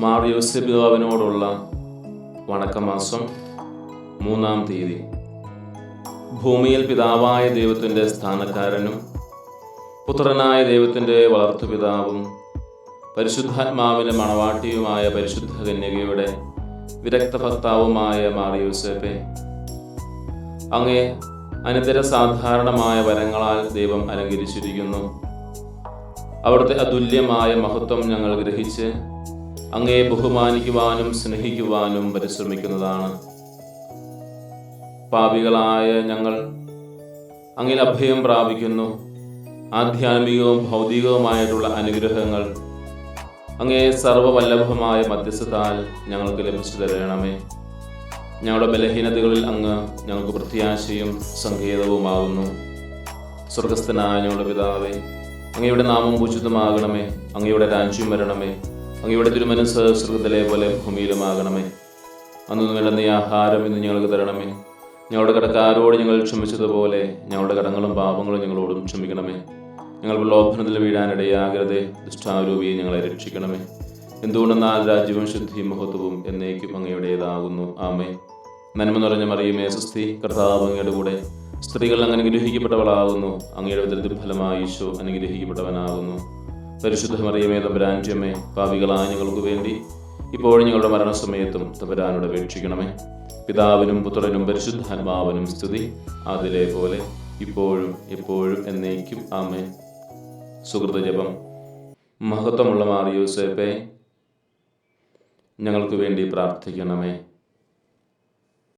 മാർ യോസേപ്പ് പിതാവിനോടുള്ള വണക്കമാസം 3-ാം തീയതി. ഭൂമിയിൽ പിതാവായ ദൈവത്തിൻ്റെ സ്ഥാനക്കാരനും പുത്രനായ ദൈവത്തിൻ്റെ വളർത്തുപിതാവും പരിശുദ്ധാത്മാവിൻ്റെ മണവാട്ടിയുമായ പരിശുദ്ധ കന്യകയുടെ വിരക്ത ഭർത്താവുമായ മാർ യോസേപ്പെ, അങ്ങേ അനിതര സാധാരണമായ വരങ്ങളാൽ ദൈവം അലങ്കരിച്ചിരിക്കുന്നു. അവിടുത്തെ അതുല്യമായ മഹത്വം ഞങ്ങൾ ഗ്രഹിച്ച് അങ്ങയെ ബഹുമാനിക്കുവാനും സ്നേഹിക്കുവാനും പരിശ്രമിക്കുന്നതാണ്. പാപികളായ ഞങ്ങൾ അങ്ങിൽ അഭയം പ്രാപിക്കുന്നു. ആധ്യാത്മികവും ഭൗതികവുമായിട്ടുള്ള അനുഗ്രഹങ്ങൾ അങ്ങേ സർവ്വവല്ലഭമായ മധ്യസ്ഥത്താൽ ഞങ്ങൾക്ക് ലഭിച്ചു തരണമേ. ഞങ്ങളുടെ ബലഹീനതകളിൽ അങ്ങ് ഞങ്ങൾക്ക് പ്രത്യാശയും സങ്കേതവുമാകുന്നു. സ്വർഗസ്ഥനായ ഞങ്ങളുടെ പിതാവേ, അങ്ങയുടെ നാമം പൂജിതമാകണമേ. അങ്ങയുടെ രാജ്യം വരണമേ. അങ്ങയുടെ തിരുമനസ്സ് സ്വർഗ്ഗത്തിലെ പോലെ ഭൂമിയിലുമാകണമേ. അന്നു വേണ്ടുന്ന ആഹാരം ഇന്ന് ഞങ്ങൾക്ക് തരണമേ. ഞങ്ങളുടെ കടക്കാരോട് ഞങ്ങൾ ക്ഷമിച്ചതുപോലെ ഞങ്ങളുടെ കടങ്ങളും പാപങ്ങളും ഞങ്ങളോടും ക്ഷമിക്കണമേ. ഞങ്ങൾ പ്രലോഭനത്തിൽ വീഴാനിടയാകരുതേ. ദുഷ്ടാരൂപിയെ ഞങ്ങളെ രക്ഷിക്കണമേ. എന്തുകൊണ്ടെന്നാൽ രാജ്യവും ശുദ്ധിയും മഹത്വവും എന്നേക്കും അങ്ങയുടേതാകുന്നു. ആമേൻ. നന്മ നിറഞ്ഞ മറിയമേ സ്വസ്തി, കർത്താവ് അങ്ങയുടെ കൂടെ സ്ത്രീകൾ അങ്ങ് അനുഗ്രഹിക്കപ്പെട്ടവളാകുന്നു. അങ്ങയുടെ ഉദരത്തിൻ ഫലമായി ഈശോ അനുഗ്രഹിക്കപ്പെട്ടവനാകുന്നു. പരിശുദ്ധ മറിയമേ തമ്പുരാന്റെ അമ്മേ, പാപികളായ ഞങ്ങൾക്ക് വേണ്ടി ഇപ്പോഴും ഞങ്ങളുടെ മരണസമയത്തും തമ്പുരാനോട് അപേക്ഷിക്കണമേ. പിതാവിനും പുത്രനും പരിശുദ്ധാത്മാവിനും സ്തുതി, അതിലെ പോലെ ഇപ്പോഴും എപ്പോഴും എന്നേക്കും. ആമേൻ. സുഹൃത ജപം. മഹത്വമുള്ള മാർ യോസേപ്പേ, ഞങ്ങൾക്ക് വേണ്ടി പ്രാർത്ഥിക്കണമേ.